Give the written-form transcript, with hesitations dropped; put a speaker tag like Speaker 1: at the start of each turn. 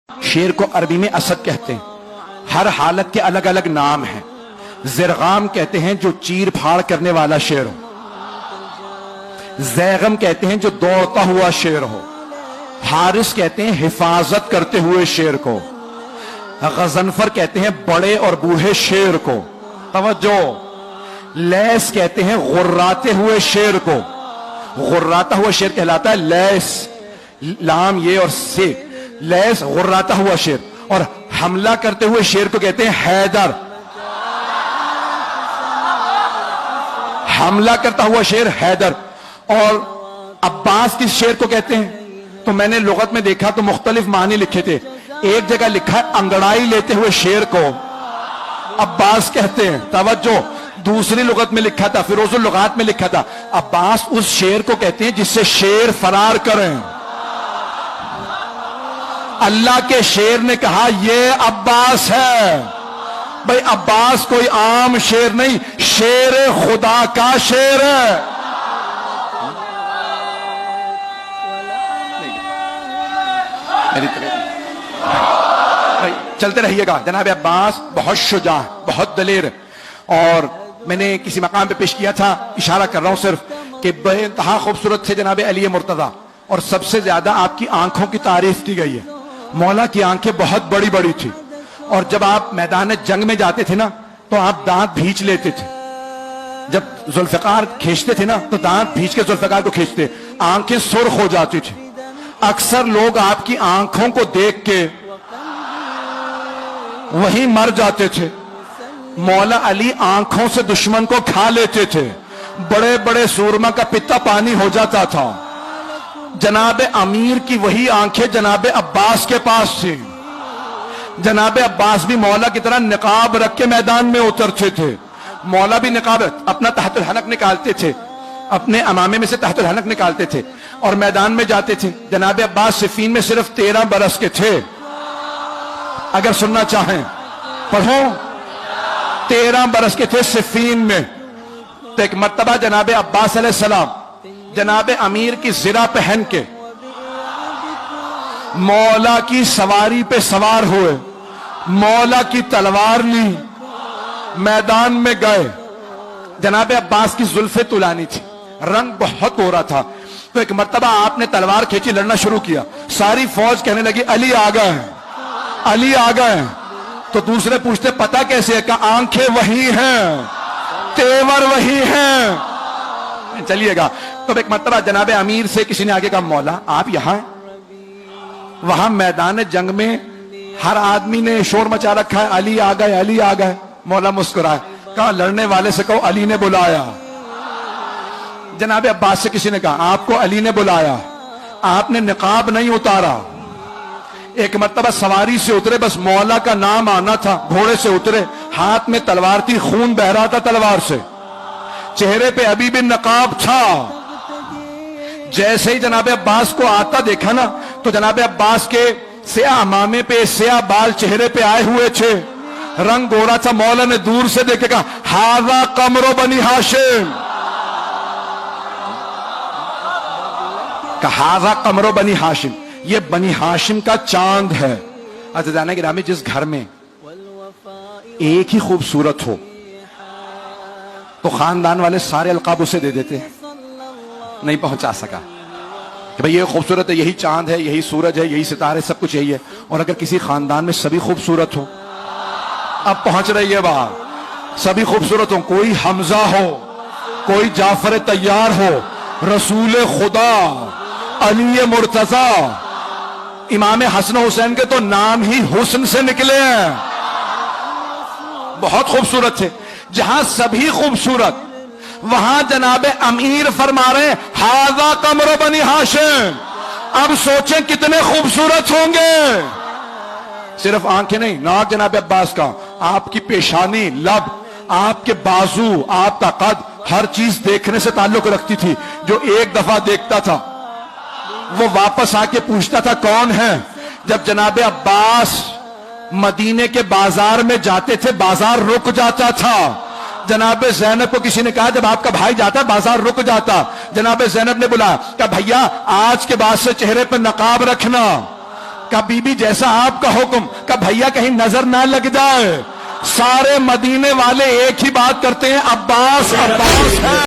Speaker 1: شیر کو عربی میں اسد کہتے ہیں. ہر حالت کے الگ الگ نام ہیں. زرغام کہتے ہیں جو چیر پھاڑ کرنے والا شیر ہو. زیغم کہتے ہیں جو دوڑتا ہوا شیر ہو. حارس کہتے ہیں حفاظت کرتے ہوئے شیر کو. غضنفر کہتے ہیں بڑے اور بوڑھے شیر کو. توجہ. لیس کہتے ہیں غراتے ہوئے شیر کو. غراتا ہوا شیر کہلاتا ہے لیس. لام یہ اور سے. لیس غراتا ہوا شیر. اور حملہ کرتے ہوئے شیر کو کہتے ہیں حیدر. حملہ کرتا ہوا شیر حیدر. اور عباس کس شیر کو کہتے ہیں؟ تو میں نے لغت میں دیکھا تو مختلف معنی لکھے تھے. ایک جگہ لکھا ہے انگڑائی لیتے ہوئے شیر کو عباس کہتے ہیں. توجہ. دوسری لغت میں لکھا تھا, فیروز اللغات میں لکھا تھا, عباس اس شیر کو کہتے ہیں جس سے شیر فرار کریں. اللہ کے شیر نے کہا یہ عباس ہے. بھئی عباس کوئی عام شیر نہیں, شیر خدا کا شیر ہے. چلتے رہیے گا. جناب عباس بہت شجاع, بہت دلیر. اور میں نے کسی مقام پہ پیش کیا تھا, اشارہ کر رہا ہوں صرف, کہ بے انتہا خوبصورت تھے جناب علی مرتضیٰ. اور سب سے زیادہ آپ کی آنکھوں کی تعریف کی گئی ہے. مولا کی آنکھیں بہت بڑی بڑی تھی. اور جب آپ میدان جنگ میں جاتے تھے نا تو آپ دانت بھینچ لیتے تھے. جب ذوالفقار کھینچتے تھے نا تو دانت بھینچ کے ذوالفقار کو کھینچتے, آنکھیں سرخ ہو جاتی تھی. اکثر لوگ آپ کی آنکھوں کو دیکھ کے وہیں مر جاتے تھے. مولا علی آنکھوں سے دشمن کو کھا لیتے تھے. بڑے بڑے سورما کا پتا پانی ہو جاتا تھا. جناب امیر کی وہی آنکھیں جناب عباس کے پاس تھی. جناب عباس بھی مولا کی طرح نقاب رکھ کے میدان میں اترتے تھے. مولا بھی نقاب اپنا تحت الحلق نکالتے تھے, اپنے امامے میں سے تحت الحلق نکالتے تھے اور میدان میں جاتے تھے. جناب عباس صفین میں صرف 13 برس کے تھے. اگر سننا چاہیں پڑھو, 13 برس کے تھے صفین میں. تو ایک مرتبہ جناب عباس علیہ السلام جناب امیر کی زرہ پہن کے مولا کی سواری پہ سوار ہوئے, مولا کی تلوار لی, میدان میں گئے. جناب عباس کی زلفیں طولانی تھی, رنگ بہت گورا تھا. تو ایک مرتبہ آپ نے تلوار کھینچی, لڑنا شروع کیا. ساری فوج کہنے لگی علی آ گئے ہیں, علی آ گئے ہیں. تو دوسرے پوچھتے پتہ کیسے ہے؟ کہ آنکھیں وہی ہیں, تیور وہی ہیں. چلیے گا. تو ایک مرتبہ جناب امیر سے کسی نے آگے کہا مولا آپ یہاں ہیں؟ وہاں میدان جنگ میں ہر آدمی نے شور مچا رکھا ہے, علی آ گئے, علی آ گئے. مولا مسکرائے, کہا لڑنے والے سے کہو علی نے بلایا. جناب عباس سے کسی نے کہا آپ کو علی نے بلایا, آپ نے نقاب نہیں اتارا. ایک مرتبہ سواری سے اترے, بس مولا کا نام آنا تھا, گھوڑے سے اترے, ہاتھ میں تلوار تھی, خون بہ رہا تھا تلوار سے, چہرے پہ ابھی بھی نقاب تھا. جیسے ہی جناب عباس کو آتا دیکھا نا تو جناب عباس کے سیاہ امامے پہ سیاہ بال چہرے پہ آئے ہوئے تھے, رنگ گورا تھا. مولا نے دور سے دیکھ کے کہا ہاذا قمر بنی ہاشم, کہا ہاذا قمر بنی ہاشم, یہ بنی ہاشم کا چاند ہے. عزیزانہ گرامی, جس گھر میں ایک ہی خوبصورت ہو تو خاندان والے سارے القاب اسے دے دیتے, نہیں پہنچا سکا کہ بھئی یہ خوبصورت ہے, یہی چاند ہے, یہی سورج ہے, یہی ستارے, سب کچھ یہی ہے. اور اگر کسی خاندان میں سبھی خوبصورت ہو, اب پہنچ رہی ہے باہر, سبھی خوبصورت ہو, کوئی حمزہ ہو, کوئی جعفر طیار ہو, رسول خدا علی مرتضیٰ, امام حسن حسین کے تو نام ہی حسن سے نکلے ہیں, بہت خوبصورت تھے. جہاں سبھی خوبصورت, وہاں جناب امیر فرما رہے ہیں ہاذا قمر بنی ہاشم. اب سوچیں کتنے خوبصورت ہوں گے. صرف آنکھیں نہیں, ناک جناب عباس کا, آپ کی پیشانی, لب, آپ کے بازو, آپ کا قد, ہر چیز دیکھنے سے تعلق رکھتی تھی. جو ایک دفعہ دیکھتا تھا وہ واپس آ کے پوچھتا تھا کون ہے. جب جناب عباس مدینے کے بازار میں جاتے تھے بازار رک جاتا تھا. جناب زینب کو کسی نے کہا جب آپ کا بھائی جاتا بازار رک جاتا. جناب زینب نے بولا کہ بھیا آج کے بعد سے چہرے پہ نقاب رکھنا. کہا بی بی جیسا آپ کا حکم. کہا بھیا کہیں نظر نہ لگ جائے. سارے مدینے والے ایک ہی بات کرتے ہیں، عباس عباس ہے.